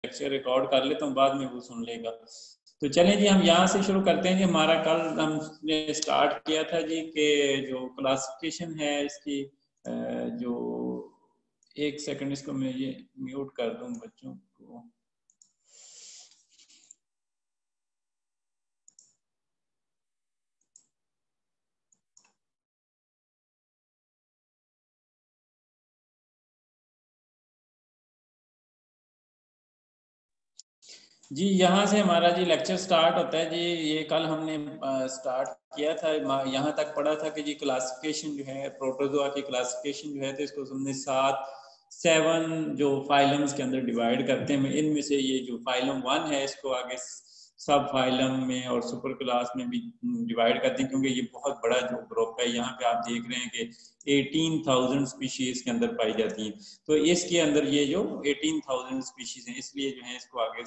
Lecture record कर लेता हूँ, बाद में वो सुन लेगा। तो चलें जी, हम यहाँ से शुरू करते हैं जी। हमारा कल हमने स्टार्ट किया था जी कि जो क्लासिफिकेशन है इसकी, जो एक सेकंड इसको मैं ये म्यूट कर दूं बच्चों को। जी यहाँ से हमारा जी लेक्चर स्टार्ट होता है जी। ये कल हमने स्टार्ट किया था, यहाँ तक पढ़ा था कि जी क्लासिफिकेशन जो है, प्रोटोजोआ की क्लासिफिकेशन जो है, तो इसको हमने 7 जो फाइलम्स के अंदर डिवाइड करते हैं। इनमें से ये जो फाइलम 1 है इसको आगे सब फाइलम में और सुपर क्लास में भी डिवाइड करते हैं, क्योंकि ये बहुत बड़ा जो ग्रुप है। यहाँ पे आप देख रहे हैं कि 18,000 स्पीशीज के अंदर पाई जाती हैं। तो इसके अंदर ये जो 18,000 स्पीशीज हैं, इसलिए जो है इसको आगे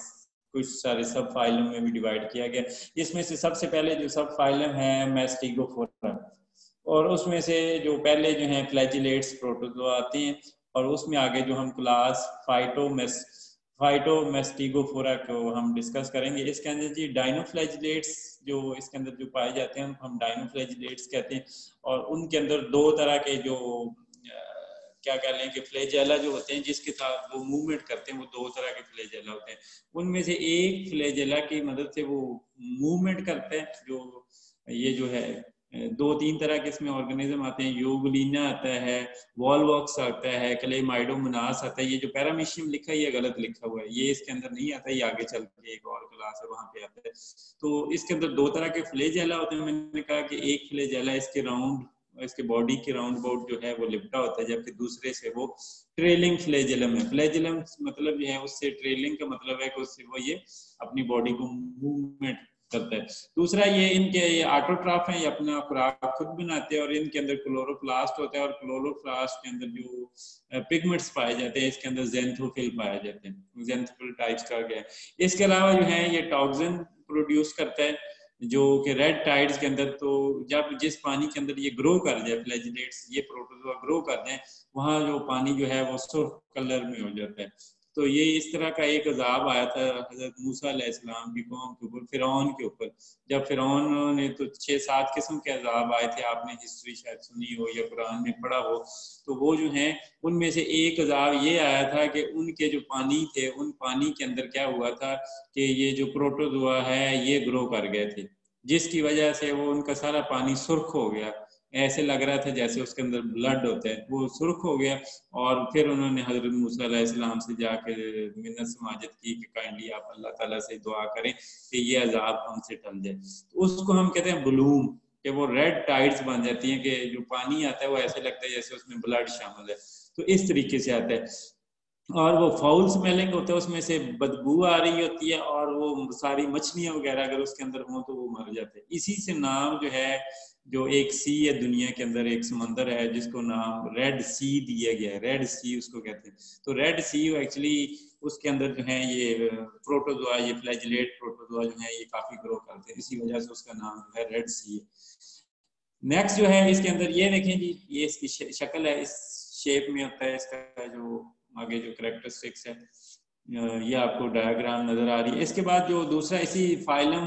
कुछ सारे सब फाइलम में भी डिवाइड किया गया। इसमें से सबसे पहले जो सब फाइलम है मैस्टिगोफोरा, और उसमें से जो पहले जो है फ्लैजिलेट्स प्रोटोजोआ आते हैं, और उसमें आगे जो हम क्लास फाइटोमेस्टिगोफोरा को हम डिस्कस करेंगे। इसके अंदर जी डाइनोफ्लैजिलेट्स जो इसके अंदर जो पाए जाते हैं हम डाइनोफ्लैजिलेट्स कहते हैं। और उनके अंदर दो तरह के जो क्या कह लें कि फ्लैजेला जो होते हैं जिसके साथ वो मूवमेंट करते हैं, वो दो तरह के फ्लैजेला होते हैं। उनमें से एक फ्लैजेला की मदद से वो मूवमेंट करते हैं, जो ये जो है 2-3 तरह के इसमें ऑर्गेनिज्म आते हैं। यूगुलिना आता है, वॉलवॉक्स आता है, क्लेमाइडोमोनास आता है। ये जो पैरामीशियम लिखा है ये गलत लिखा हुआ है, ये इसके अंदर नहीं आता, ये आगे चल के एक और क्लास है वहां पे आता है। तो इसके अंदर दो तरह के फ्लैजेला होते हैं। मैंने कहा कि एक फ्लैजेला इसके राउंड, इसके बॉडी के राउंड अबाउट जो है वो लिपटा होता है, जबकि दूसरे से वो ट्रेलिंग फ्लैजेलम है। फ्लैजेलम मतलब जो है उससे, ट्रेलिंग का मतलब है कि उससे वो ये अपनी बॉडी को मूवमेंट करता है। दूसरा ये इनके ये ऑटोट्रॉफ है, ये अपना खुराक खुद बनाते हैं, और इनके अंदर क्लोरोप्लास्ट होता है, और क्लोरोप्लास्ट के अंदर जो पिगमेंट्स पाए जाते हैं इसके अंदर ज़ैंथोफिल पाए जाते हैं। ज़ैंथोफिल टाइप्स का गया है। इसके अलावा जो है ये टॉक्सिन प्रोड्यूस करता है, जो कि रेड टाइड्स के अंदर, तो जब जिस पानी के अंदर ये ग्रो कर जाए, फ्लैजिलेट्स ये प्रोटोजोआ ग्रो कर जाए, वहाँ जो पानी जो है वो सुर्ख कलर में हो जाता है। तो ये इस तरह का एक अजाब आया था हजरत मूसा अलैहिस्सलाम की कौम के ऊपर, फिरौन के ऊपर। जब फिरौन ने तो 6-7 किस्म के अजाब आए थे, आपने हिस्ट्री शायद सुनी हो या कुरान में पढ़ा हो। तो वो जो है उनमें से एक अजाब ये आया था कि उनके जो पानी थे, उन पानी के अंदर क्या हुआ था कि ये जो प्रोटोजोआ है ये ग्रो कर गए थे, जिसकी वजह से वो उनका सारा पानी सुर्ख हो गया। ऐसे लग रहा था जैसे उसके अंदर ब्लड होता है, वो सुर्ख हो गया। और फिर उन्होंने हजरत मूसा अलैहिस्सलाम से जाकर मिन्नत समाजत की कि काइंडली आप अल्लाह ताला से दुआ करें कि ये अजाब हमसे टल जाए। तो उसको हम कहते हैं ब्लूम, कि वो रेड टाइड्स बन जाती हैं, कि जो पानी आता है वो ऐसे लगता है जैसे उसमें ब्लड शामिल है। तो इस तरीके से आता है, और वो फाउल स्मेलिंग होता है, उसमें से बदबू आ रही होती है, और वो सारी मछलियां वगैरह अगर उसके अंदर हों तो वो मर जाते हैं। इसी से नाम जो है, जो एक सी है दुनिया के अंदर, एक समंदर है जिसको नाम रेड सी दिया गया है, रेड सी उसको कहते हैं। तो रेड सी एक्चुअली उसके अंदर जो है ये प्रोटोजोआ, ये फ्लैजिलेट प्रोटोजोआ जो है ये काफी ग्रो करते हैं, इसी वजह से उसका नाम जो है रेड सी है। नेक्स्ट जो है इसके अंदर ये देखें जी, ये इसकी शक्ल है, इस शेप में होता है इसका जो आगे जो करेक्टरिस्टिक्स है, ये आपको डायग्राम नजर आ रही है। इसके बाद जो दूसरा इसी फाइलम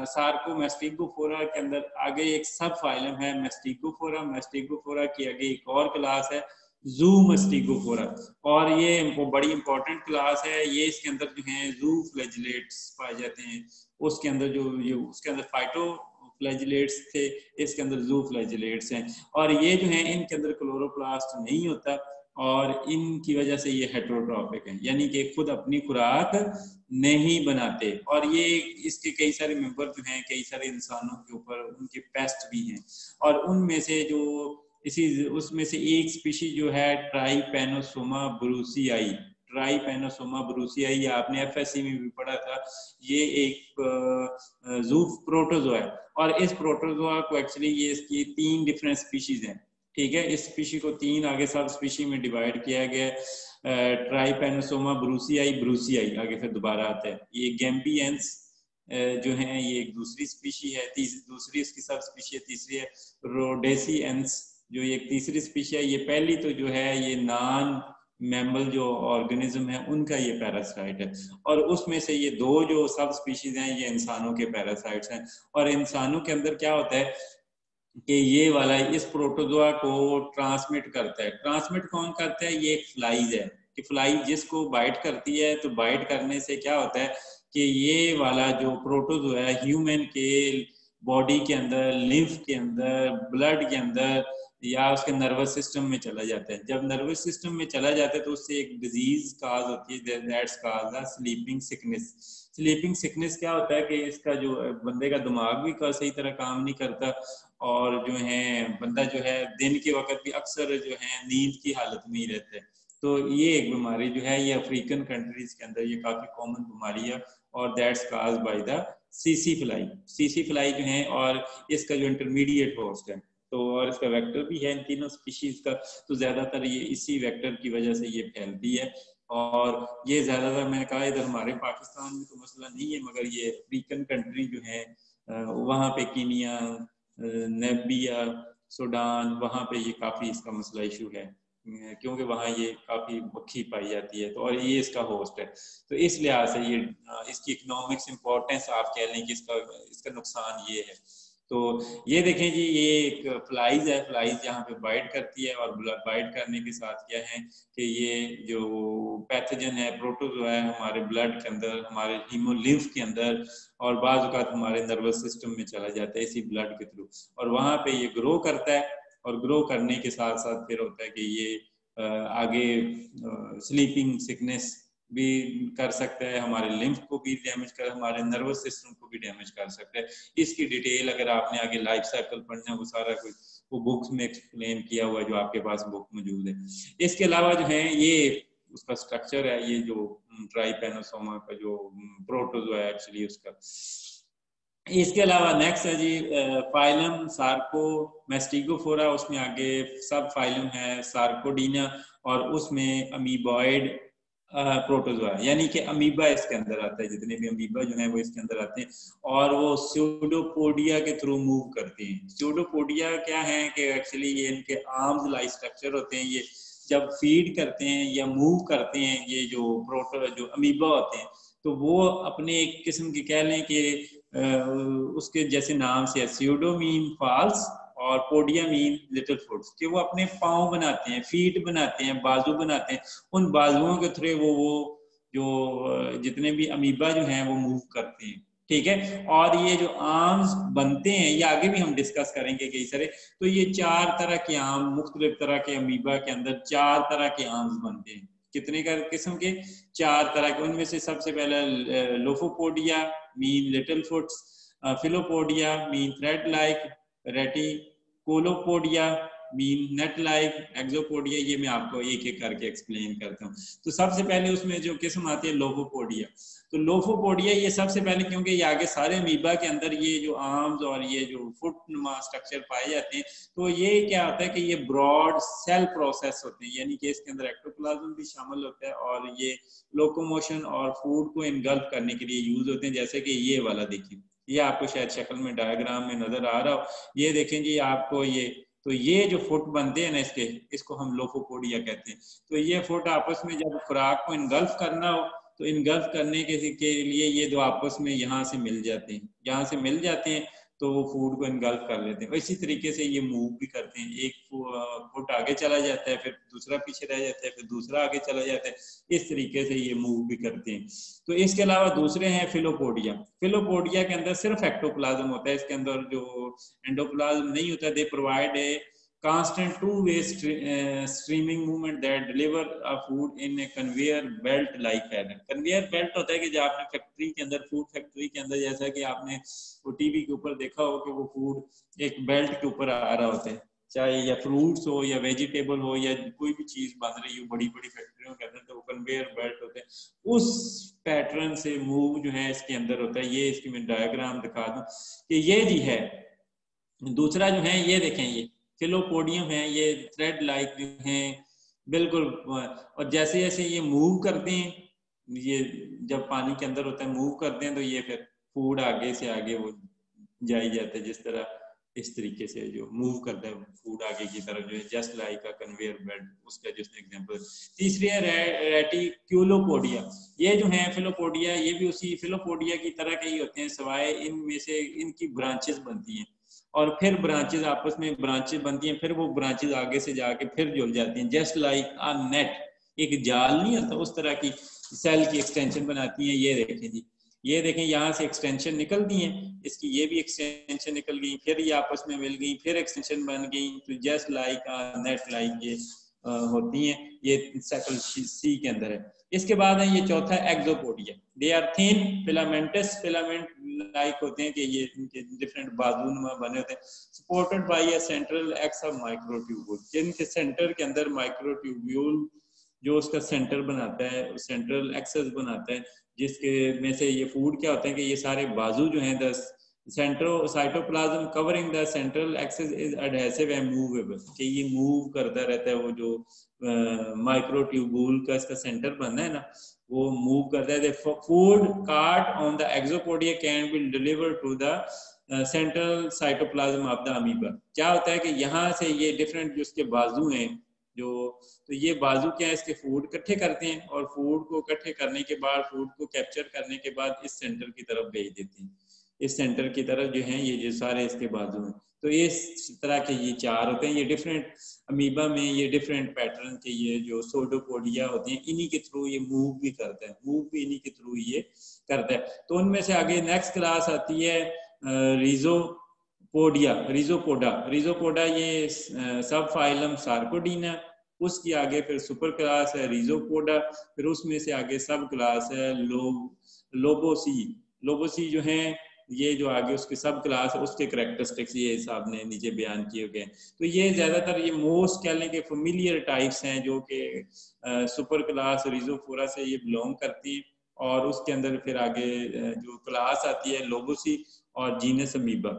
सार्कोमेस्टिगोफोरा के अंदर आगे एक सब फाइलम है मेस्टिगोफोरा। मेस्टिगोफोरा की आगे एक और क्लास है ज़ूमेस्टिगोफोरा, और ये बड़ी इंपॉर्टेंट क्लास है। ये इसके अंदर जो है ज़ू फ्लैजिलेट्स पाए जाते हैं। उसके अंदर जो ये उसके अंदर फाइटो फ्लैजिलेट्स थे, इसके अंदर ज़ू फ्लैजिलेट्स हैं। और ये जो है इनके अंदर क्लोरोप्लास्ट नहीं होता, और इनकी वजह से ये हेटेरोट्रॉपिक है, यानी कि खुद अपनी खुराक नहीं बनाते। और ये इसके कई सारे मेंबर जो हैं, कई सारे इंसानों के ऊपर उनके पेस्ट भी हैं। और उनमें से जो इसी उसमें से एक स्पीशी जो है ट्राइपेनोसोमा ब्रूसियाई, ट्राइपेनोसोमा ब्रूसियाई आपने एफएससी में भी पढ़ा था। ये एक ज़ूफ प्रोटोजोआ है, और इस प्रोटोजोआ को एक्चुअली ये इसकी 3 डिफरेंट स्पीशीज हैं। ठीक है, इस स्पीशी को 3 आगे सब स्पीशी में डिवाइड किया गया है। ट्राइपेनोसोमा ब्रूसियाई, ब्रूसियाई आगे फिर दोबारा आता है। ये गैम्बियंस जो है ये एक दूसरी स्पीशी है, दूसरी इसकी सब स्पीशी है। तीसरी है रोडेसियंस, जो एक तीसरी स्पीशी है। ये पहली तो जो है ये नॉन मैमल जो ऑर्गेनिज्म है उनका ये पैरासाइट है। और उसमें से ये दो जो सब स्पीशीज हैं ये इंसानों के पैरासाइट्स हैं। और इंसानों के अंदर क्या होता है कि ये वाला इस प्रोटोजोआ को ट्रांसमिट करता है। ट्रांसमिट कौन करता है? ये फ्लाइज है कि फ्लाई जिसको बाइट करती है, तो बाइट करने से क्या होता है कि ये वाला जो प्रोटोजोआ है ह्यूमन के बॉडी के अंदर, लिम्फ के अंदर, ब्लड के अंदर या उसके नर्वस सिस्टम में चला जाता है। जब नर्वस सिस्टम में चला जाता है तो उससे एक डिजीज काज होती है, that's called the sleeping sickness. Sleeping sickness क्या होता है कि इसका जो बंदे का दिमाग भी सही तरह काम नहीं करता और जो है बंदा जो है दिन के वक्त भी अक्सर जो है नींद की हालत में ही रहता है। तो ये एक बीमारी जो है ये अफ्रीकन कंट्रीज के अंदर ये काफी कॉमन बीमारी है और that's caused by the CC fly. CC fly जो है और इसका जो इंटरमीडिएट होस्ट है तो और इसका वेक्टर भी है इन तीनों स्पीशीज का, तो ज्यादातर ये इसी वेक्टर की वजह से ये फैलती है। और ये ज्यादातर मैंने कहा इधर हमारे पाकिस्तान में तो मसला नहीं है, मगर ये अफ्रीकन कंट्री जो है वहाँ पे कीनिया, नामीबिया, सूडान, वहाँ पे ये काफी इसका मसला इशू है क्योंकि वहाँ ये काफी मक्खी पाई जाती है। तो और ये इसका होस्ट है, तो इस लिहाज से ये इसकी इकोनॉमिक्स इंपॉर्टेंस आप कह लें कि इसका नुकसान ये है। तो ये देखें जी, ये एक फ्लाइज है, फ्लाइज यहाँ पे बाइट करती है और बाइट करने के साथ क्या है कि ये जो पैथोजन है प्रोटोजोआ है हमारे ब्लड के अंदर, हमारे हीमोलिम्फ के अंदर और बाज़ औक़ात हमारे नर्वस सिस्टम में चला जाता है इसी ब्लड के थ्रू, और वहाँ पे ये ग्रो करता है। और ग्रो करने के साथ साथ फिर होता है कि ये आगे स्लीपिंग सिकनेस भी कर सकता है, हमारे लिम्फ को भी डैमेज कर, हमारे नर्वस सिस्टम को भी डैमेज कर सकता है। इसकी डिटेल अगर आपने आगे लाइफ साइकिल पढ़ना है वो सारा कुछ वो बुक्स में एक्सप्लेन किया हुआ है जो आपके पास बुक मौजूद है। इसके अलावा जो है ये उसका स्ट्रक्चर है, ये जो ट्राइपेनोसोमा का जो प्रोटोजोआ है एक्चुअली उसका। इसके अलावा नेक्स्ट है जी फाइलम सार्कोमेस्टिगोफोरा, उसमें आगे सब फाइलम है सार्कोडीना और उसमें अमीबॉइड प्रोटोजोआ, यानी कि अमीबा इसके अंदर आता है, जितने भी अमीबा जो है वो इसके अंदर आते हैं और वो स्यूडोपोडिया के थ्रू मूव करते हैं। स्यूडोपोडिया क्या है कि एक्चुअली ये इनके आर्म्स लाइक स्ट्रक्चर होते हैं, ये जब फीड करते हैं या मूव करते हैं ये जो अमीबा होते हैं तो वो अपने एक किस्म के कह लें कि उसके जैसे नाम से स्यूडो मीन फॉल्स और पोडिया मीन लिटिल फुट्स, कि वो अपने पाँव बनाते हैं, फीट बनाते हैं, बाजू बनाते हैं, उन बाजुओं के थ्रू वो जो जितने भी अमीबा जो हैं वो मूव करते हैं। ठीक है, और ये जो आर्म्स बनते हैं ये आगे भी हम डिस्कस करेंगे कई सारे। तो ये 4 तरह के आर्म, मुख्तलिफ तरह के अमीबा के अंदर 4 तरह के आर्म्स बनते हैं। कितने का किस्म के? 4 तरह के। उनमें से सबसे पहले lobopodia mean little foots, filopodia mean thread like, reticulopodia mean net like, axopodia. ये मैं आपको एक एक करके एक्सप्लेन करता हूँ। तो सबसे पहले उसमें जो किस्म आती है लोफोपोडिया, तो लोफोपोडिया ये सबसे पहले, क्योंकि ये आगे सारे अमीबा के अंदर ये जो आर्म्स और ये जो फुट नुमा स्ट्रक्चर पाए जाते हैं, तो ये क्या होता है कि ये ब्रॉड सेल प्रोसेस होते हैं, यानी कि इसके अंदर एक्टोप्लाज्म भी शामिल होता है और ये लोकोमोशन और फूड को इनगल्फ करने के लिए यूज होते हैं। जैसे कि ये वाला देखिए, ये आपको शायद शक्ल में डायग्राम में नजर आ रहा हो, ये देखें जी आपको ये, तो ये जो फुट बनते हैं ना इसके, इसको हम लोफोपोडिया कहते हैं। तो ये फुट आपस में जब खुराक को इनगल्फ करना हो तो इनगल्फ करने के लिए ये दो आपस में यहाँ से मिल जाते हैं, यहाँ से मिल जाते हैं तो वो फूड को इनगल्फ कर लेते हैं। इसी तरीके से ये मूव भी करते हैं, एक फुट आगे चला जाता है, फिर दूसरा पीछे रह जाता है, फिर दूसरा आगे चला जाता है, इस तरीके से ये मूव भी करते हैं। तो इसके अलावा दूसरे हैं फिलोपोडिया। फिलोपोडिया के अंदर सिर्फ एक्टोप्लाज्म होता है, इसके अंदर जो एंडोप्लाज्म नहीं होता। They provide a constant two-way streaming movement that deliver a food in a conveyor belt like pattern। conveyor belt होता है कि जो आपने फैक्ट्री के अंदर, फूड फैक्ट्री के अंदर, जैसा कि आपने वो टीवी के ऊपर देखा हो कि वो फूड एक बेल्ट के ऊपर आ रहा होता है, चाहे या फ्रूट्स हो या वेजिटेबल हो या कोई भी चीज बन रही हो बड़ी बड़ी फैक्ट्रियों के अंदर, तो वो कन्वेयर बेल्ट होते हैं। उस पैटर्न से मूव जो है इसके अंदर होता है। ये इसकी मैं डायग्राम दिखा दूं कि ये जी है। दूसरा जो है ये देखें, ये फिलोपोडियम है, ये थ्रेड लाइक जो हैं बिल्कुल, और जैसे जैसे ये मूव करते हैं, ये जब पानी के अंदर होता है मूव करते हैं, तो ये फिर फूड आगे से आगे वो जाई जाता है। जिस तरह इस तरीके से जो मूव करता है फूड आगे की तरफ, जो है जस्ट लाइक अ कन्वेयर बेल्ट, उसका जिसने एग्जांपल। तीसरी है रेटिक्यूलोपोडिया। ये जो है फिलोपोडिया, ये भी उसी फिलोपोडिया की तरह के ही होते हैं, सिवाय इनमें से इनकी ब्रांचेस बनती हैं और फिर ब्रांचेस आपस में ब्रांचेस बनती हैं, फिर वो ब्रांचेस आगे से जाके फिर जुड़ जाती हैं, जस्ट लाइक अ नेट, एक जाल नहीं होता उस तरह की सेल की एक्सटेंशन बनाती हैं। ये देखें जी, ये देखें यहाँ से एक्सटेंशन निकलती हैं, इसकी ये भी एक्सटेंशन निकल गई, फिर ये आपस में मिल गई, फिर एक्सटेंशन बन गई, तो जस्ट लाइक नेट लाइक ये होती हैं। ये साइकिल सी के अंदर है। इसके बाद है ये चौथा axopodia. They are thin filamentous, filament like होते हैं कि ये इनके डिफरेंट बाजूनुमा बने होते हैं, supported by a central x of microtubule, जिनके सेंटर के अंदर माइक्रोट्यूब्यूल जो उसका सेंटर बनाता है, सेंट्रल एक्सेस बनाता है, जिसके में से ये फूड क्या होते हैं कि ये सारे बाजू जो हैं, the cytoplasm covering the central access is adhesive and movable, कि ये मूव करता रहता है। वो जो माइक्रोट्यूब्यूल का इसका सेंटर बनना है ना, वो मूव करता है। Food caught on the axopodia can be deliver to the central cytoplasm of the amoeba. क्या होता है कि यहाँ से ये डिफरेंट जो उसके बाजू हैं, जो तो ये बाजू क्या है, इसके फूड इकट्ठे करते हैं और फूड को इकट्ठे करने के बाद, फूड को कैप्चर करने के बाद इस सेंटर की तरफ भेज देते हैं। इस सेंटर की तरफ जो है ये जो सारे इसके बाजू हैं, तो इस तरह के ये चार होते हैं। ये डिफरेंट अमीबा में ये डिफरेंट पैटर्न के ये जो सोडोपोडिया होते हैं, इन्हीं के थ्रू ये मूव भी करता है, मूव भी इन्हीं के थ्रू ये करता है। तो उनमें से आगे नेक्स्ट क्लास आती है रिजोपोडिया, रिजोपोडा ये सब फाइलम सार्कोडीना। उसकी आगे फिर सुपर क्लास है रिजोपोडा, फिर उसमें से आगे सब क्लास है लोबोसी। लोबोसी जो है ये जो आगे उसके सब क्लास है, उसके करेक्टरिस्टिक्स ये हिसाब ने नीचे बयान किए गए। तो ये ज्यादातर ये मोस्ट कह लें कि फेमिलियर टाइप्स हैं, जो कि सुपर क्लास रिजोफोरा से ये बिलोंग करती हैं। और उसके अंदर फिर आगे जो क्लास आती है लोबोसी और जीनस अमीबा।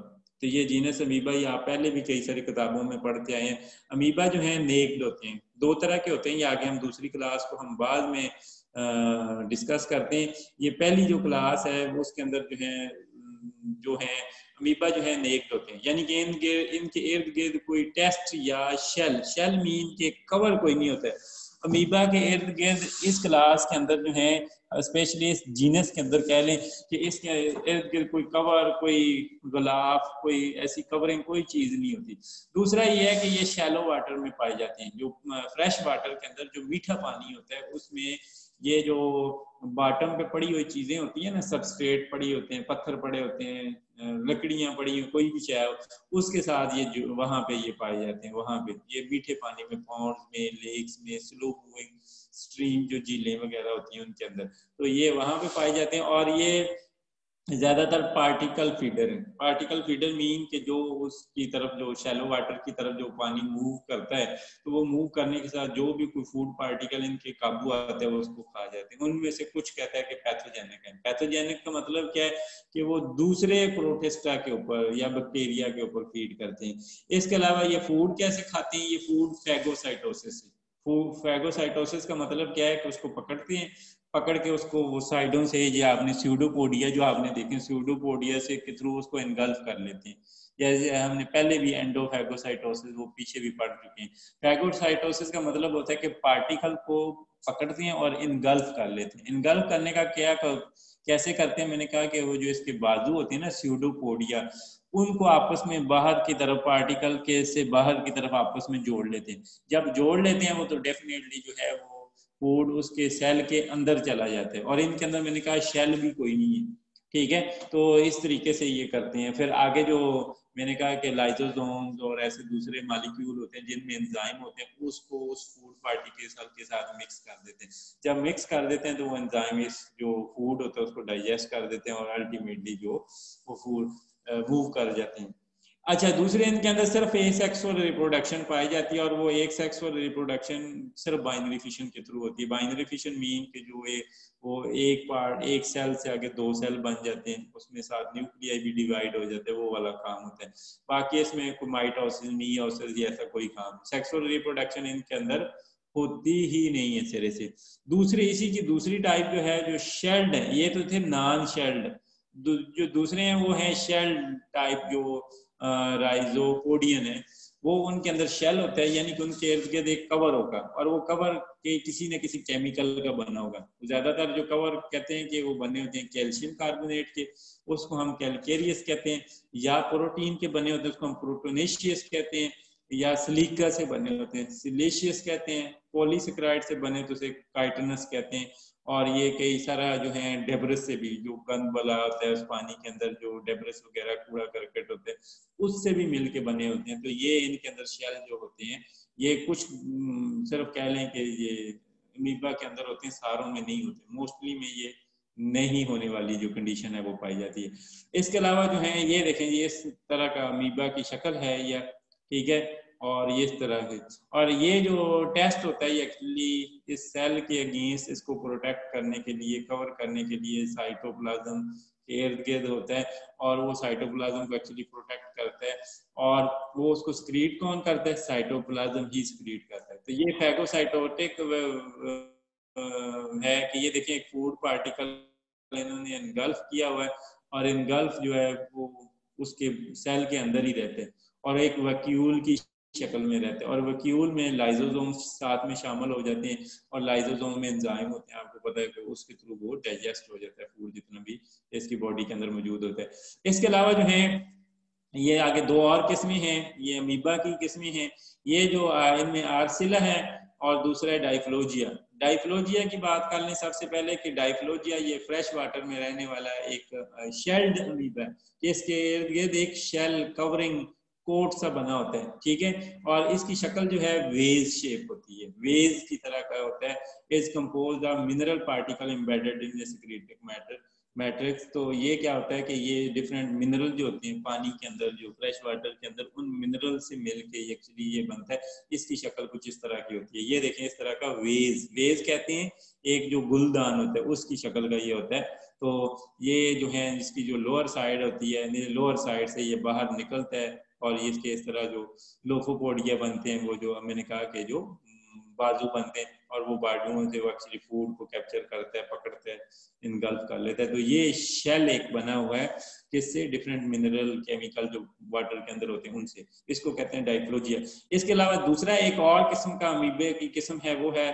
तो ये जीनस अमीबा ये आप पहले भी कई सारी किताबों में पढ़ते आए हैं। अमीबा जो है नेक्ड होते हैं, दो तरह के होते हैं, ये आगे हम दूसरी क्लास को हम बाद में डिस्कस करते हैं। ये पहली जो क्लास है वो उसके अंदर जो है अमीबा जो है नेक्ड होते हैं, यानी कि इनके इर्द गिर्द कोई टेस्ट या शेल मीन के कवर कोई नहीं होता है। अमीबा के इर्द गिर्द इस क्लास के अंदर जो है, स्पेशली इस जीनस के अंदर कह लें कि इसके इर्द गिर्द कोई कवर, कोई गुलाफ, कोई ऐसी कवरिंग कोई चीज नहीं होती। दूसरा ये है कि ये शैलो वाटर में पाए जाते हैं। जो फ्रेश वाटर के अंदर जो मीठा पानी होता है, उसमें ये जो बॉटम पे पड़ी हुई चीजें होती है ना, सबस्ट्रेट पड़ी होते हैं, पत्थर पड़े होते हैं, लकड़ियां पड़ी हुई, कोई भी चाहे उसके साथ ये जो वहां पे ये पाए जाते हैं। वहां पे ये मीठे पानी में, पॉन्ड्स में, लेक्स में, स्लो मूविंग स्ट्रीम जो झीलें वगैरह होती हैं उनके अंदर, तो ये वहां पे पाए जाते हैं। और ये ज्यादातर पार्टिकल फीडर है। पार्टिकल फीडर मीन के जो उसकी तरफ, जो शैलो वाटर की तरफ जो पानी मूव करता है, तो वो मूव करने के साथ जो भी कोई फूड पार्टिकल इनके काबू आते हैं वो उसको खा जाते हैं। उनमें से कुछ कहता है कि पैथोजेनिक है। पैथोजेनिक का मतलब क्या है कि वो दूसरे प्रोटिस्टा के ऊपर या बैक्टीरिया के ऊपर फीड करते हैं। इसके अलावा ये फूड कैसे खाते हैं, ये फूड फैगोसाइटोसिस है। फैगोसाइटोसिस का मतलब क्या है कि उसको पकड़ते हैं, पकड़ के उसको वो साइडों से, ये आपने स्यूडोपोडिया जो आपने देखे, स्यूडोपोडिया से के थ्रू उसको एनगल्फ कर लेते हैं। जैसे हमने पहले भी एंडोफैगोसाइटोसिस वो पीछे भी पढ़ चुके हैं। फैगोसाइटोसिस का मतलब होता है कि पार्टिकल को पकड़ते हैं और इनगल्फ कर लेते हैं। इनगल्फ करने का कैसे करते हैं, मैंने कहा कि वो जो इसके बाजू होते हैं ना स्यूडोपोडिया, उनको आपस में बाहर की तरफ, पार्टिकल के से बाहर की तरफ आपस में जोड़ लेते हैं। जब जोड़ लेते हैं वो, तो डेफिनेटली जो है वो फूड उसके सेल के अंदर चला जाता है। और इनके अंदर मैंने कहा शेल भी कोई नहीं है, ठीक है। तो इस तरीके से ये करते हैं। फिर आगे जो मैंने कहा कि लाइसोसोम्स और ऐसे दूसरे मॉलिक्यूल होते हैं जिनमें एंजाइम होते हैं, उसको उस फूड पार्टिकल के साथ मिक्स कर देते हैं। जब मिक्स कर देते हैं तो वो एंजाइम इस जो फूड होता है उसको डाइजेस्ट कर देते हैं और अल्टीमेटली जो वो फूड मूव कर जाते हैं। अच्छा, दूसरे इनके अंदर सिर्फ एसेक्सुअल रिप्रोडक्शन पाई जाती है, और वो एक सेक्सुअल रिप्रोडक्शन सिर्फ बाइनरी फिशन के थ्रू होती है। बाइनरी फिशन मीन के जो है वो एक पार्ट, एक सेल से आगे दो सेल बन जाते हैं, उसमें साथ न्यूक्लियाई भी डिवाइड हो जाते हैं, वो वाला काम होता है। बाकी इसमें कोई माइटोसिस, मियोसिस जैसा कोई काम, सेक्सुअल रिप्रोडक्शन इनके अंदर होती ही नहीं है सिरे से। दूसरी इसी की दूसरी टाइप जो है, जो शेल्ड है, ये तो थे नॉन शेल्ड। जो दूसरे हैं वो हैं शेल्ड टाइप, जो राइजोपोडियन है, वो उनके अंदर शेल होता है, यानी कि उनके इर्द गिर्द एक कवर होगा और वो कवर के किसी न किसी केमिकल का बना होगा। ज्यादातर जो कवर कहते हैं कि वो बने होते हैं कैल्शियम कार्बोनेट के, उसको हम कैलकेरियस कहते हैं, या प्रोटीन के बने होते हैं उसको हम प्रोटोनेशियस कहते हैं, या सिलिका से बने होते हैं सिलिशियस कहते हैं, पॉलीसेकेराइड से बने तो उसे काइटनस कहते हैं। और ये कई सारा जो है डेब्रिस से भी, जो गंद बला होता है उस पानी के अंदर, जो डेब्रिस वगैरह कूड़ा करकट होते हैं उससे भी मिलके बने होते हैं। तो ये इनके अंदर शेल जो होते हैं ये कुछ सिर्फ कह लें कि ये अमीबा के अंदर होते हैं, सारों में नहीं होते, मोस्टली में ये नहीं होने वाली जो कंडीशन है वो पाई जाती है। इसके अलावा जो है ये देखें, ये इस तरह का अमीबा की शक्ल है या, ठीक है, और ये इस तरह से, और ये जो टेस्ट होता है एक्चुअली इस सेल के अगेंस्ट इसको प्रोटेक्ट करने के लिए, कवर करने के लिए साइटोप्लाज्म के इर्द गिर्द होता है, और वो साइटोप्लाज्म को एक्चुअली प्रोटेक्ट करता है, और वो उसको स्क्रीट कौन करता है, साइटोप्लाज्म ही स्क्रीट करता है। तो ये फैगोसाइटोटिक है कि ये देखिए एक फूड पार्टिकल इन्होंने इनगल्फ किया हुआ है, और इनगल्फ जो है वो उसके सेल के अंदर ही रहते हैं और एक वैक्यूल की शक्ल में रहते हैं, और वैक्यूल में लाइजोसोम साथ में शामिल हो जाते हैं, और लाइजोसोम में एंजाइम होते हैं, आपको पता है कि उसके थ्रू वो डाइजेस्ट हो जाता है फूड जितना भी इसकी बॉडी के अंदर मौजूद होता है। इसके अलावा जो है ये आगे दो और किस्में हैं, ये अमीबा की किस्में हैं, ये जो इनमें आर्सिला है और दूसरा है डाइफ्लोजिया। डाइफ्लोजिया की बात कर लें सबसे पहले कि डाइफ्लोजिया ये फ्रेश वाटर में रहने वाला एक शेल्ड अमीबा है, इसके इर्द गिर्द एक शेल कवरिंग कोट सा बना होता है, ठीक है, और इसकी शक्ल जो है वेज शेप होती है, वेज की तरह का होता है। Is composed of mineral particle embedded in the secreted matrix. तो ये क्या होता है कि ये डिफरेंट मिनरल जो होते हैं पानी के अंदर, जो फ्रेश वाटर के अंदर, उन मिनरल से मिलके एक्चुअली ये बनता है। इसकी शक्ल कुछ इस तरह की होती है, ये देखें इस तरह का वेज, वेज कहते हैं एक जो गुलदान होता है उसकी शक्ल का ये होता है। तो ये जो है इसकी जो लोअर साइड होती है, लोअर साइड से ये बाहर निकलता है, और ये इसके इस तरह जो लोफोपोडिया बनते हैं, वो जो मैंने कहा कि जो बाजू बनते हैं, और वो बाजुओं से वो एक्चुअली फूड को कैप्चर करता है, पकड़ता है, इनगल्फ कर लेता है। तो ये शेल एक बना हुआ है जिससे डिफरेंट मिनरल केमिकल जो वाटर के अंदर होते हैं उनसे, इसको कहते हैं डाइफ्लोजिया। इसके अलावा दूसरा एक और किस्म का अमीबे की किस्म है, वो है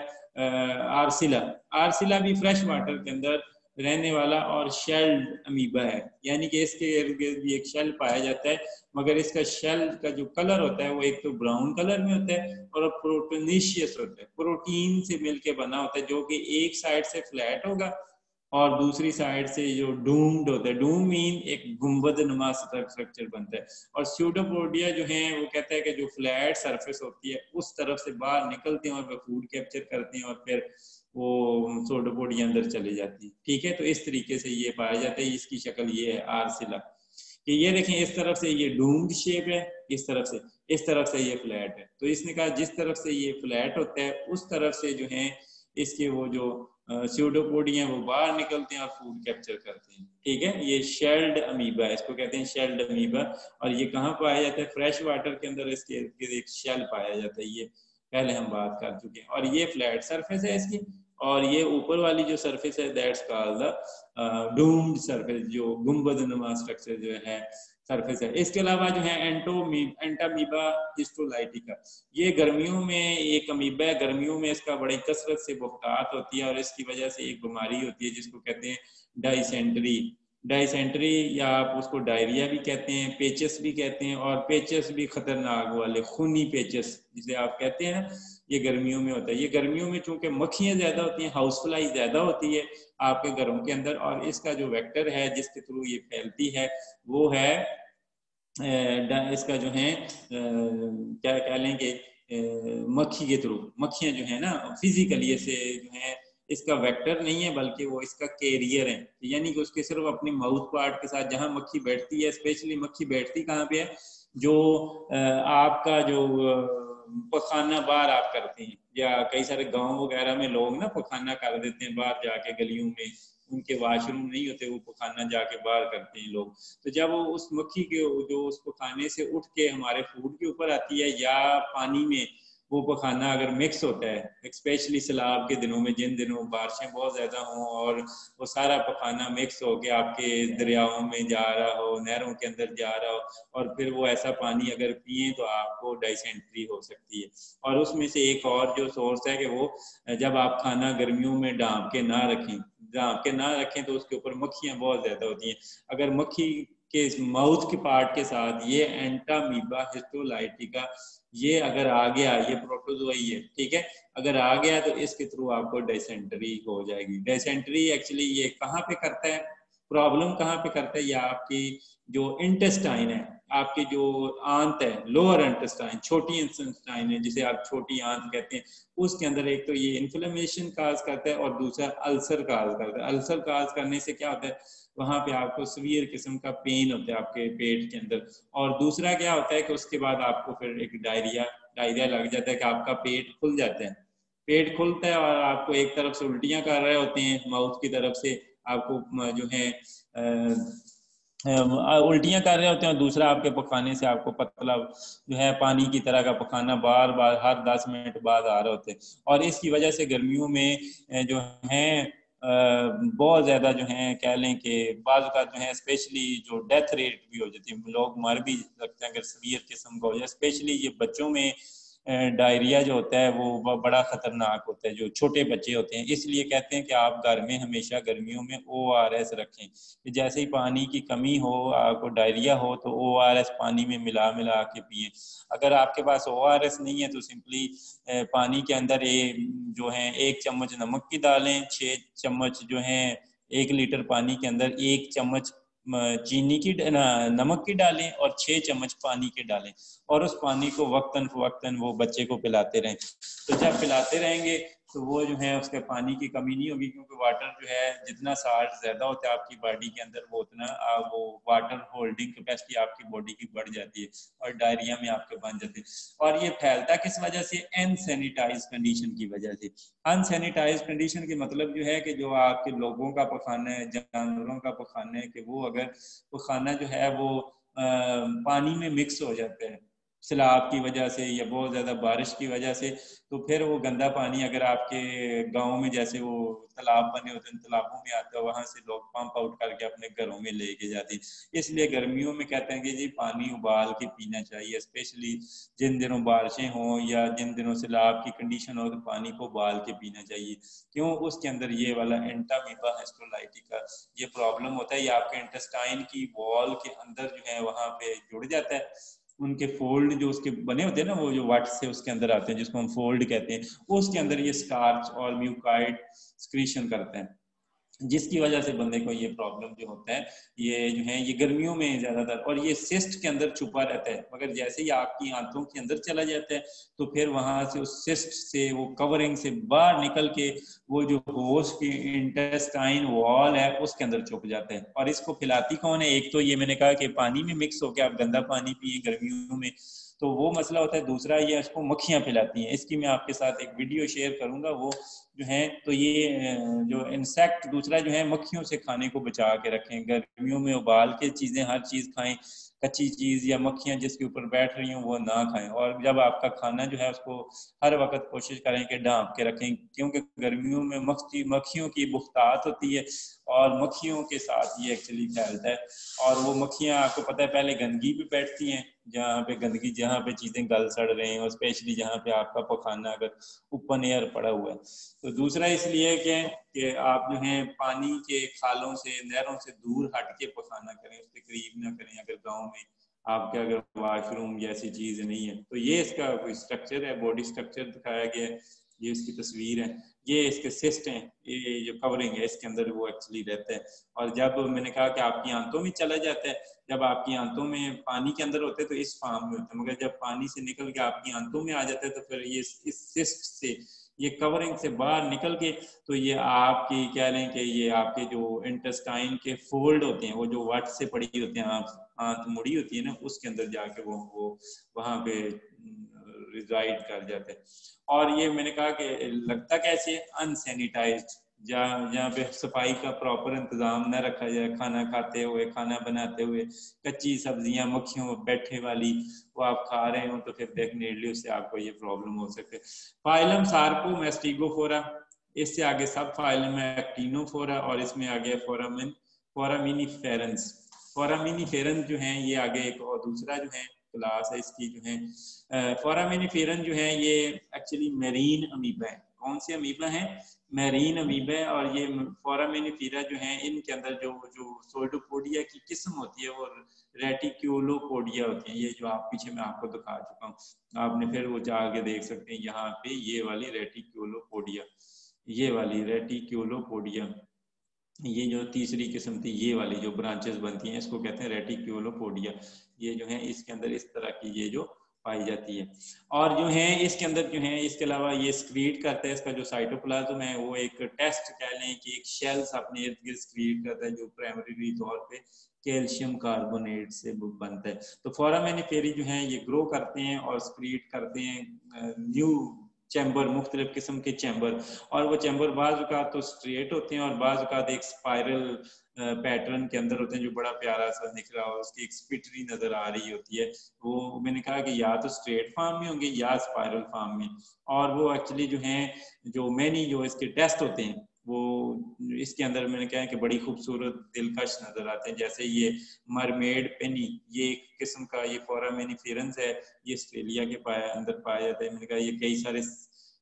आर्सिला। आर्सिला भी फ्रेश वाटर के अंदर रहने वाला और शेल्ड अमीबा है, यानी कि इसके इर्द गिर्द भी एक शेल पाया जाता है, मगर इसका शेल का जो कलर होता है वो एक तो ब्राउन कलर में होता है और प्रोटोनेशियस होता है, प्रोटीन से मिलके बना होता है, जो कि एक साइड से फ्लैट होगा और दूसरी साइड से जो डूम्ड होता है, डूम मीन एक गुंबद नुमा स्ट्रक्चर बनता है। और स्यूडोपोडिया जो है वो कहता है कि जो फ्लैट सरफेस होती है उस तरफ से बाहर निकलते हैं और वह फूड कैप्चर करते हैं और फिर वो स्यूडोपोडिया अंदर चले जाती है, ठीक है। तो इस तरीके से ये पाया जाता है, इसकी शक्ल ये है आर्सिला, कि ये देखें इस तरफ से ये डूम्ड शेप है, इस तरफ से ये फ्लैट है। तो इसने कहा जिस तरफ से ये फ्लैट होता है उस तरफ से जो है इसके वो जो स्यूडोपोडिया वो बाहर निकलते हैं और फूड कैप्चर करते हैं, ठीक है। ये शेल्ड अमीबा, इसको कहते हैं शेल्ड अमीबा, और ये कहाँ पाया जाता है, फ्रेश वाटर के अंदर इसके एक शेल पाया जाता है, ये पहले हम बात कर चुके हैं। और ये फ्लैट सरफेस है इसकी, और ये ऊपर वाली जो सरफेस है that's called the doomed surface, जो गुंबदनुमा स्ट्रक्चर जो है सरफेस है। इसके अलावा जो है एंटामीबा हिस्टोलाइटिका, ये गर्मियों में एक अमीबा है, गर्मियों में इसका बड़ी कसरत से बहुतात होती है और इसकी वजह से एक बीमारी होती है जिसको कहते हैं डाइसेंट्री, या आप उसको डायरिया भी कहते हैं, पेचस भी कहते हैं, और पेचस भी खतरनाक वाले खूनी पेचस जिसे आप कहते हैं, ये गर्मियों में होता है। ये गर्मियों में चूंकि मक्खियां ज्यादा होती हैं, हाउस फ्लाई ज्यादा होती है आपके घरों के अंदर, और इसका जो वेक्टर है जिसके थ्रू ये फैलती है वो है इसका जो है क्या कह लेंगे मक्खी के थ्रू। मक्खियां जो है ना फिजिकली ऐसे जो है इसका वेक्टर नहीं है बल्कि वो इसका कैरियर है, यानी कि उसके सिर्फ अपने माउथ पार्ट के साथ जहां मक्खी बैठती है, स्पेशली मक्खी बैठती कहाँ पे है, जो आपका जो पखाना बाहर आप करते हैं, या कई सारे गांव वगैरह में लोग ना पखाना कर देते हैं बाहर जाके गलियों में, उनके वाशरूम नहीं होते, वो पखाना जाके बाहर करते हैं लोग। तो जब वो उस मक्खी के जो उस पखाने से उठ के हमारे फूड के ऊपर आती है या पानी में वो पखाना अगर मिक्स होता है, स्पेशली सैलाब के दिनों में, जिन दिनों बारिशें बहुत ज़्यादा हों और वो सारा पखाना मिक्स होके आपके दरियाओं में जा रहा हो, नहरों के अंदर जा रहा हो, और फिर वो ऐसा पानी अगर पिए तो आपको डाइसेंट्री हो सकती है। और उसमें से एक और जो सोर्स है कि वो जब आप खाना गर्मियों में ढाँप के ना रखें तो उसके ऊपर मक्खियाँ बहुत ज़्यादा होती हैं। अगर मक्खी के माउथ के पार्ट के साथ ये एंटामीबा हिस्टोलाइटिका ये अगर आ गया, ये प्रोटोजोई है, ठीक है, अगर आ गया तो इसके थ्रू आपको डायसेंट्री हो जाएगी। डायसेंट्री एक्चुअली ये कहाँ पे करता है, प्रॉब्लम कहाँ पे करता है, या आपकी जो इंटेस्टाइन है, आपकी जो आंत है, लोअर इंटेस्टाइन, छोटी इंटेस्टाइन है जिसे आप छोटी आंत कहते हैं, उसके अंदर एक तो ये इन्फ्लेमेशन काज करता है और दूसरा अल्सर काज करता है। अल्सर काज करने से क्या होता है, वहां पे आपको सीवियर किस्म का पेन होता है आपके पेट के अंदर, और दूसरा क्या होता है कि उसके बाद आपको फिर एक डायरिया लग जाता है कि आपका पेट खुल जाता है, पेट खुलता है और आपको एक तरफ से उल्टियां कर रहे होते हैं, माउथ की तरफ से आपको जो है उल्टियां कर रहे होते हैं, और दूसरा आपके पखाने से आपको पतला जो है पानी की तरह का पखाना बार बार हर 10 मिनट बाद आ रहे होते हैं। और इसकी वजह से गर्मियों में जो है बहुत ज़्यादा जो है कह लें कि बाज़ का जो है स्पेशली जो डेथ रेट भी हो जाती है, लोग मर भी सकते हैं अगर सीवियर किस्म का हो जाए। स्पेशली ये बच्चों में डायरिया जो होता है वो बड़ा खतरनाक होता है, जो छोटे बच्चे होते हैं। इसलिए कहते हैं कि आप घर में हमेशा गर्मियों में ORS रखें, कि जैसे ही पानी की कमी हो, आपको डायरिया हो, तो ORS पानी में मिला मिला के पिए। अगर आपके पास ORS नहीं है तो सिंपली पानी के अंदर जो है 1 चम्मच नमक की डालें, 6 चम्मच जो है 1 लीटर पानी के अंदर 1 चम्मच चीनी की नमक की डालें और 6 चम्मच पानी के डालें, और उस पानी को वक्तन वो बच्चे को पिलाते रहें। तो जब पिलाते रहेंगे तो वो जो है उसके पानी की कमी नहीं होगी, क्योंकि वाटर जो है जितना साल्ट ज़्यादा होता है आपकी बॉडी के अंदर वो उतना वो वाटर होल्डिंग कैपेसिटी आपकी बॉडी की बढ़ जाती है और डायरिया में आपके बन जाते हैं। और ये फैलता किस वजह से, अनसैनिटाइज कंडीशन की वजह से। अनसैनिटाइज कंडीशन के मतलब जो है कि जो आपके लोगों का पखाना है, जानवरों का पखाना है, कि वो अगर पखाना जो है वो पानी में मिक्स हो जाता है सैलाब की वजह से या बहुत ज़्यादा बारिश की वजह से, तो फिर वो गंदा पानी अगर आपके गांव में जैसे वो तालाब बने होते हैं, तालाबों में आता है, वहां से लोग पंप आउट करके अपने घरों में लेके जाते हैं। इसलिए गर्मियों में कहते हैं कि जी पानी उबाल के पीना चाहिए, स्पेशली जिन दिनों बारिशें हों या जिन दिनों सैलाब की कंडीशन हो, तो पानी को उबाल के पीना चाहिए। क्यों, उसके अंदर ये वाला एंटामीबा हिस्टोलाइटिका ये प्रॉब्लम होता है, ये आपके इंटेस्टाइन की वॉल के अंदर जो है वहां पे जुड़ जाता है। उनके फोल्ड जो उसके बने होते हैं ना, वो जो वाट्स से उसके अंदर आते हैं जिसको हम फोल्ड कहते हैं, उसके अंदर ये स्टार्च और म्यूकाइड स्क्रीशन करते हैं, जिसकी वजह से बंदे को ये प्रॉब्लम जो होता है ये जो है ये गर्मियों में ज्यादातर, और ये सिस्ट के अंदर छुपा रहता है, मगर जैसे ही आपकी आंतों के अंदर चला जाता है तो फिर वहां से उस सिस्ट से वो कवरिंग से बाहर निकल के वो जो होस्ट की इंटेस्टाइन वॉल है उसके अंदर छुप जाते हैं। और इसको फैलाती कौन है, एक तो ये मैंने कहा कि पानी में मिक्स होकर आप गंदा पानी पिए गर्मियों में, तो वो मसला होता है। दूसरा ये इसको मक्खियां फैलाती हैं, इसकी मैं आपके साथ एक वीडियो शेयर करूंगा वो जो है। तो ये जो इंसेक्ट, दूसरा जो है मक्खियों से खाने को बचा के रखें, गर्मियों में उबाल के चीज़ें हर चीज़ खाएं, कच्ची चीज़ या मक्खियां जिसके ऊपर बैठ रही हों वो ना खाएं। और जब आपका खाना जो है उसको हर वक्त कोशिश करें कि ढाँप के रखें, क्योंकि गर्मियों में मक्खियों की बुख्तात होती है और मक्खियों के साथ ये एक्चुअली फैलता है। और वो मक्खियाँ आपको पता है पहले गंदगी पे बैठती हैं, जहाँ पे गंदगी, जहाँ पे चीज़ें गल सड़ रही हैं, और स्पेशली जहाँ पे आपका पखाना अगर ओपन एयर पड़ा हुआ है। तो दूसरा इसलिए कि आप जो है पानी के खालों से, नहरों से दूर हट के पखाना करें, उसके करीब ना करें। अगर गांव में आपके अगर वाशरूम जैसी चीज नहीं है, तो ये इसका कोई स्ट्रक्चर है, बॉडी स्ट्रक्चर दिखाया गया है, ये इसकी तस्वीर है, ये इसके सिस्ट हैं, ये जो कवरिंग है इसके अंदर वो एक्चुअली रहता है। और जब मैंने कहा कि आपकी आंतों में चला जाता है, जब आपकी आंतों में पानी के अंदर होते हैं तो इस फॉर्म में होता है, मगर जब पानी से निकल के आपकी आंतों में आ जाता है तो फिर ये इस सिस्ट से, ये कवरिंग से बाहर निकल के, तो ये आपकी कह लें कि ये आपके जो इंटेस्टाइन के फोल्ड होते हैं, वो जो वाट से पड़ी होती हैं, आंत मुड़ी होती है ना, उसके अंदर जाके वो वहां पे रिजाइड कर जाते हैं। और ये मैंने कहा कि लगता कैसे, अनसैनिटाइज्ड जहाँ पे सफाई का प्रॉपर इंतजाम न रखा जाए, खाना खाते हुए, खाना बनाते हुए कच्ची सब्जियां मक्खियों बैठे वाली वो आप खा रहे हो, तो फिर डेफिनेटली उससे आपको ये प्रॉब्लम हो सकती है। फाइलम सार्कोमेस्टिगोफोरा, इससे आगे सब फाइलम है एक्टिनोफोरा, और इसमें आ गया फोरामिनीफेरेंस। फोरामिनीफेरेंस जो है ये आगे एक और दूसरा जो है क्लास है इसकी जो है। फोरामिनीफेरेंस जो है ये एक्चुअली मेरीन अमीबा है। कौन से अमीबा है? मेरीन अमीबा है। और ये फोरामिनीफेरा जो है इनके अंदर जो जो सोइडोपोडिया की किस्म होती है वो रेटिक्यूलोपोडिया होती है। ये जो आप पीछे मैं आपको दिखा चुका हूँ, आपने फिर वो जाके देख सकते हैं यहाँ पे ये वाली रेटिक्यूलोपोडिया, ये वाली रेटिक्यूलोपोडिया, ये जो तीसरी किस्म थी ये वाली जो ब्रांचेस बनती हैं इसको कहते हैं रेटिक्यूलोपोडिया। ये जो है इसके अंदर इस तरह की ये जो पाई जाती है। और जो है इसके अंदर जो है इसके अलावा ये स्क्रीट करता है, इसका जो साइटोप्लाज्म है वो एक टेस्ट कह लें कि एक शेल्स अपने इर्द गिर्द स्क्रीट करता है जो प्राइमरी तौर पे कैल्शियम कार्बोनेट से बनता है। तो फोरामिनीफेरी जो है ये ग्रो करते हैं और स्क्रीट करते हैं न्यू चैम्बर, मुख्तलिफ किस्म के चैम्बर, और वो चैम्बर बाज़ औक़ात तो स्ट्रेट होते हैं और बाज़ औक़ात एक स्पाइरल पैटर्न के अंदर होते हैं जो बड़ा प्यारा सा दिख रहा हो, उसकी एक स्पिटरी नजर आ रही होती है। वो मैंने कहा कि या तो स्ट्रेट फॉर्म में होंगे या स्पाइरल फॉर्म में। और वो एक्चुअली जो है जो मैनी जो इसके टेस्ट होते हैं वो इसके अंदर मैंने कहा कि बड़ी खूबसूरत दिलकश नजर आते हैं। जैसे ये मरमेड पेनी, ये एक किस्म का ये फोरामिनीफेरेंस है, ये ऑस्ट्रेलिया के अंदर पाया जाता है। मैंने कहा ये कई सारे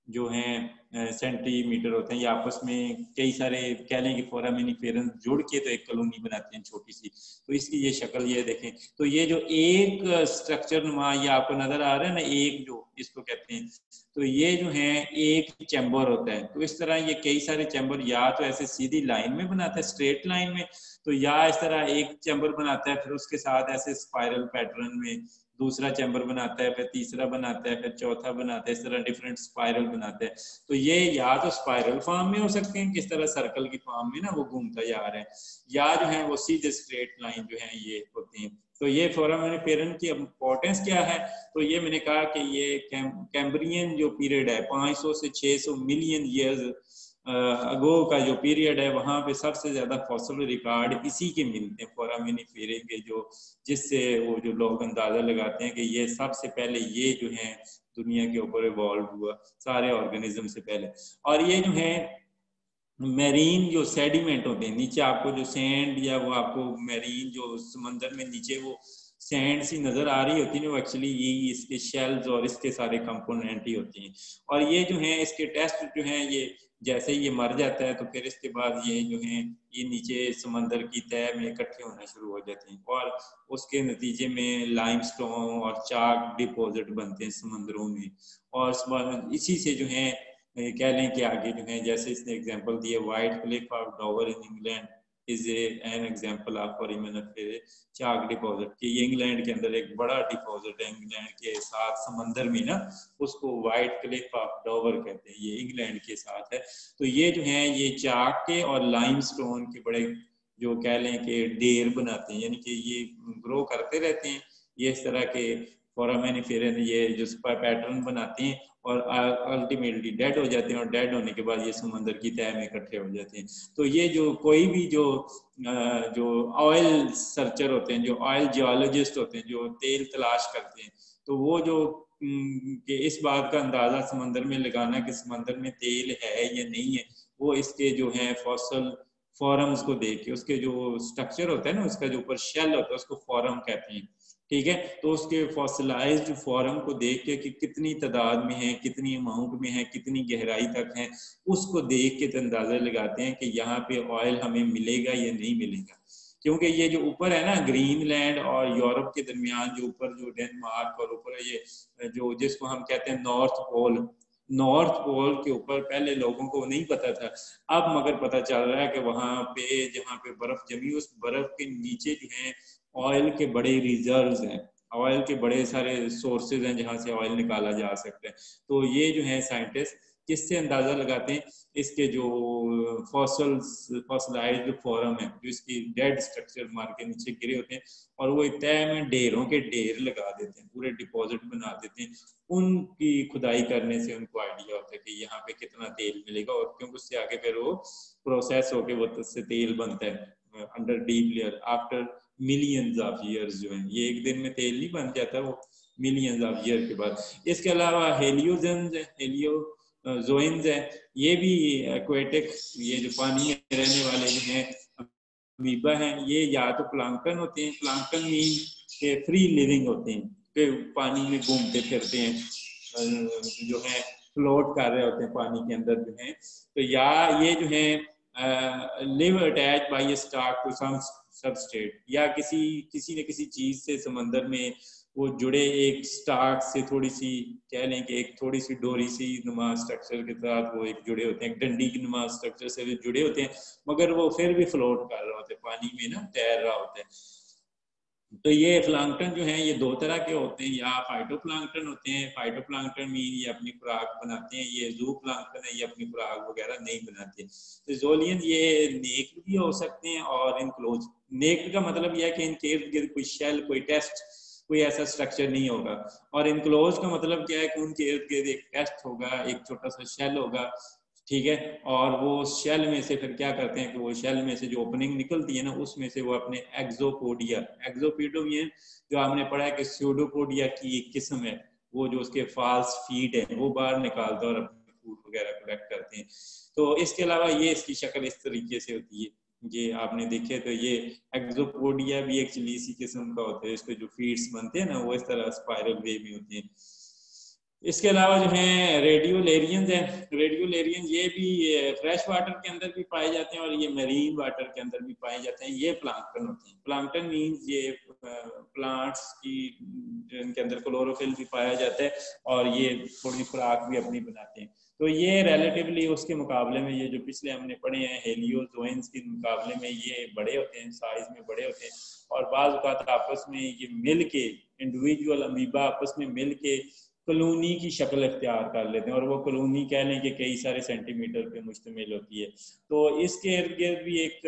जो हैं सेंटीमीटर होते हैं, ये आपस में कई सारे कह लें कि फोरामिनीफेरेंस जुड़ के तो एक कॉलोनी बनाते हैं छोटी सी। तो इसकी ये शक्ल ये देखें, तो ये जो एक स्ट्रक्चर नुमा ये आपको नजर आ रहा है ना, एक जो इसको कहते हैं, तो ये जो है एक चैम्बर होता है। तो इस तरह ये कई सारे चैम्बर या तो ऐसे सीधी लाइन में बनाता है स्ट्रेट लाइन में, तो या इस तरह एक चैम्बर बनाता है फिर उसके साथ ऐसे स्पाइरल पैटर्न में दूसरा चैम्बर बनाता है, फिर तीसरा बनाता है, फिर चौथा बनाता है, इस तरह डिफरेंट स्पाइरल बनाता है। तो ये या तो स्पाइरल फॉर्म में हो सकते हैं, किस तरह सर्कल की फॉर्म में ना वो घूमता जा रहा है, या जो है वो सीधे स्ट्रेट लाइन जो है ये होती है। तो ये फोरामिनीफेरन की इंपॉर्टेंस क्या है? तो ये मैंने कहा कि ये कैम्ब्रियन जो पीरियड है 500 से 600 मिलियन ईयर्स अगो का जो पीरियड है, वहां पे सबसे ज्यादा फॉसिल रिकॉर्ड इसी के मिलते हैं फोरामिनीफेरे के, जो जिससे वो जो लोग अंदाजा लगाते हैं कि ये सबसे पहले ये जो है दुनिया के ऊपर इवॉल्व हुआ सारे ऑर्गेनिज्म से पहले। और ये जो है मेरीन जो सेडिमेंट होते हैं नीचे, आपको जो सैंड या वो आपको मेरीन जो समंदर में नीचे वो सैंड सी नजर आ रही होती है, वो एक्चुअली यही इसके शेल्स और इसके सारे कंपोनेंट ही होती हैं। और ये जो है इसके टेस्ट जो है ये जैसे ये मर जाता है तो फिर इसके बाद ये जो है ये नीचे समंदर की तह में इकट्ठे होना शुरू हो जाते हैं, और उसके नतीजे में लाइमस्टोन और चाक डिपॉजिट बनते हैं समंदरों में। और इसी से जो है कह लें कि आगे जो है जैसे इसने एग्जांपल दिया white cliff of Dover in England is an example of foraminifera chalk deposit, कि ये इंग्लैंड के अंदर एक बड़ा डिपॉजिट है इंग्लैंड के साथ समंदर में ना, उसको व्हाइट क्लिफ ऑफ डोवर कहते हैं, ये इंग्लैंड के साथ है। तो ये जो है ये चाक के और लाइमस्टोन के बड़े जो कह लें कि ढेर बनाते हैं, यानी कि ये ग्रो करते रहते हैं ये इस तरह के फोरामिनीफेरा ये जो पैटर्न बनाते हैं और अल्टीमेटली डेड हो जाते हैं, और डेड होने के बाद ये समंदर की तह में इकट्ठे हो जाते हैं। तो ये जो कोई भी जो ऑयल सर्चर होते हैं, जो ऑयल जियोलॉजिस्ट होते हैं, जो तेल तलाश करते हैं, तो वो जो कि इस बात का अंदाजा समंदर में लगाना कि समंदर में तेल है या नहीं है, वो इसके जो है फॉसल फॉरम्स को देख के, उसके जो स्ट्रक्चर होता है ना, उसका जो ऊपर शेल होता है उसको फॉरम कहते हैं, ठीक है। तो उसके फॉसिलाइज्ड फॉर्म को देख के कि कितनी तादाद में है, कितनी अमाउंट में है, कितनी गहराई तक है, उसको देख के अंदाजा लगाते हैं कि यहाँ पे ऑयल हमें मिलेगा या नहीं मिलेगा। क्योंकि ये जो ऊपर है ना ग्रीनलैंड और यूरोप के दरमियान जो ऊपर जो डेनमार्क और ऊपर ये जो जिसको हम कहते हैं नॉर्थ पोल, नॉर्थ पोल के ऊपर पहले लोगों को नहीं पता था, अब मगर पता चल रहा है कि वहां पे जहाँ पे बर्फ जमी उस बर्फ के नीचे जो है ऑयल के बड़े रिजर्व्स हैं, ऑयल के बड़े सारे सोर्सेज हैं जहां से ऑयल निकाला जा सकता है। तो ये जो है साइंटिस्ट किससे अंदाजा लगाते हैं? इसके जो फॉसिलाइज्ड फॉर्म है, जो इसकी डेड स्ट्रक्चर मार के नीचे गिरे होते हैं, और वो तय में ढेरों के ढेर लगा देते हैं, पूरे डिपॉजिट बना देते हैं। उनकी खुदाई करने से उनको आइडिया होता है कि यहाँ पे कितना तेल मिलेगा, और क्योंकि उससे आगे फिर वो प्रोसेस होके वो उससे तेल बनता है under deep layer after millions of years. जो है ये एक दिन में तेल नहीं बन जाता, वो मिलियंस ऑफ ईयर के बाद। इसके अलावा हेलियोजोइंस है, ये भी एक्वेटिक, ये जो पानी में रहने वाले जो हैं अमीबा हैं, ये या तो प्लांक्टन होते हैं, प्लांक्टन मीन के फ्री लिविंग होते हैं, कि पानी में घूमते फिरते हैं, जो है फ्लोट कर रहे होते हैं पानी के अंदर जो है। तो या ये जो है live attach by a stalk to some substrate, या किसी न किसी चीज से समंदर में वो जुड़े एक स्टार्क से, थोड़ी सी कह लें कि एक थोड़ी सी डोरी सी नुमा स्ट्रक्चर के साथ वो एक जुड़े होते हैं, एक डंडी की नुमा स्ट्रक्चर से भी जुड़े होते हैं, मगर वो फिर भी फ्लोट कर रहे होते हैं पानी में ना, तैर रहा होता है। तो ये प्लांक्टन जो है ये दो तरह के होते हैं, या फाइटोप्लांक्टन होते हैं। फाइटोप्लांक्टन मीन ये अपनी खुराक बनाते हैं, ये जू प्लांक्टन है ये अपनी खुराक वगैरह नहीं बनाते। तो ज़ोलियन ये नेक्ड भी हो सकते हैं और इनक्लोज। नेक्ड का मतलब यह है कि इनके इर्द गिर्द कोई शेल, कोई टेस्ट, कोई ऐसा स्ट्रक्चर नहीं होगा, और इनक्लोज का मतलब क्या है कि उनके इर्द गिर्द एक टेस्ट होगा, एक छोटा सा शेल होगा, ठीक है। और वो शेल में से फिर क्या करते हैं कि वो शेल में से जो ओपनिंग निकलती है ना, उसमें से वो अपने एक्सोपोडिया जो आपने पढ़ा है कि स्यूडोपोडिया की एक किस्म है, वो जो उसके फाल्स फीट है वो बाहर निकालता है और अपने फूड वगैरह कलेक्ट करते हैं। तो इसके अलावा ये इसकी शक्ल इस तरीके से होती है, ये आपने देखे तो ये एक्सोपोडिया भी एक्चुअली इसी किस्म का होता है, इसके जो फीड्स बनते हैं ना वो इस तरह स्पाइरल वे में होते हैं। इसके अलावा जो है रेडियोलेरियंस है, रेडियोलेरियन ये भी फ्रेश वाटर के अंदर भी पाए जाते हैं और ये मरीन वाटर के अंदर भी पाए जाते हैं। ये प्लांक्टन होते हैं। प्लांक्टन मीन्स ये प्लांट्स की जिनके अंदर क्लोरोफिल भी पाया जाता है और ये थोड़ी खुराक भी अपनी बनाते हैं। तो ये रिलेटिवली उसके मुकाबले में ये जो पिछले हमने पढ़े हैं हेलियोजोइंस के मुकाबले में ये बड़े होते हैं, साइज में बड़े होते हैं, और बाज़ औक़ात आपस में ये मिल के इंडिविजुअल अमीबा आपस में मिल के कॉलोनी की शक्ल इख्तियार कर लेते हैं, और वो कॉलोनी कह लें कि कई सारे सेंटीमीटर पे मुश्तमिल होती है। तो इसके इर्द गिर्द भी एक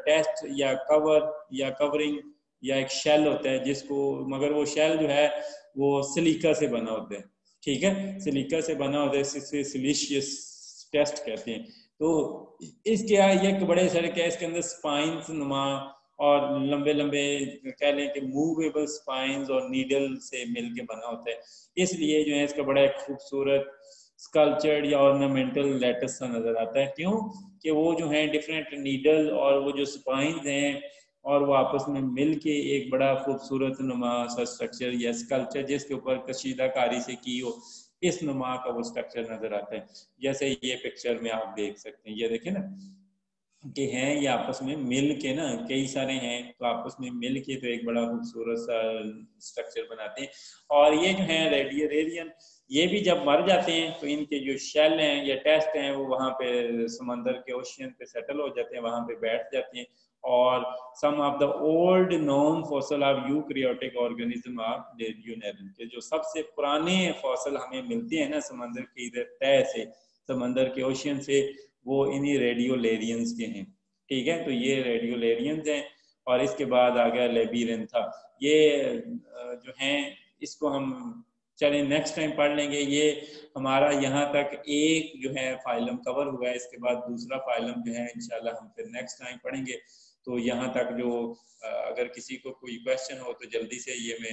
टेस्ट या कवर या कवरिंग या एक शेल होता है जिसको, मगर वो शेल जो है वो सिलिका से बना होता है, ठीक है, सिलिका से बना होता है, इसे सिलिशियस टेस्ट कहते हैं। तो इसके ये बड़े सारे क्या इसके अंदर स्पाइंस नुमा और लंबे लंबे कह लें कि मूवेबल स्पाइंस और नीडल से मिलके बना होता है, इसलिए जो है इसका बड़ा एक खूबसूरत स्कल्पचर्ड या ऑर्नामेंटल लेटस सा नजर आता है। क्यों कि वो जो है डिफरेंट नीडल और वो जो स्पाइंस हैं और वो आपस में मिल के एक बड़ा खूबसूरत नुमा सा स्ट्रक्चर या स्कल्पचर जिसके ऊपर कशीदाकारी से की हो, इस नुमा का वो स्ट्रक्चर नजर आता है। जैसे ये पिक्चर में आप देख सकते हैं, ये देखें ना कि हैं ये आपस में मिल के ना, कई सारे हैं तो आपस में मिल के तो एक बड़ा खूबसूरत सा स्ट्रक्चर बनाते हैं। और ये जो है रेडियोलेरियन, ये भी जब मर जाते हैं तो इनके जो शेल हैं या टेस्ट हैं वो वहाँ पे समंदर के ओशियन पे सेटल हो जाते हैं, वहाँ पे बैठ जाते हैं। और some of the old known fossil of eukaryotic organism of radiolarian के जो सबसे पुराने फॉसिल हमें मिलते हैं ना समंदर के इधर तह से, समंदर के ओशियन से, वो इन्हीं रेडियोलेरियंस के हैं, ठीक है। तो ये रेडियोलेरियंस हैं। और इसके बाद आ गया लेबिरिंथा, ये जो हैं इसको हम चलें नेक्स्ट टाइम पढ़ लेंगे। ये हमारा यहाँ तक एक जो है फाइलम कवर हुआ है, इसके बाद दूसरा फाइलम जो है इंशाल्लाह हम फिर नेक्स्ट टाइम पढ़ेंगे। तो यहाँ तक जो अगर किसी को कोई क्वेश्चन हो तो जल्दी से ये मैं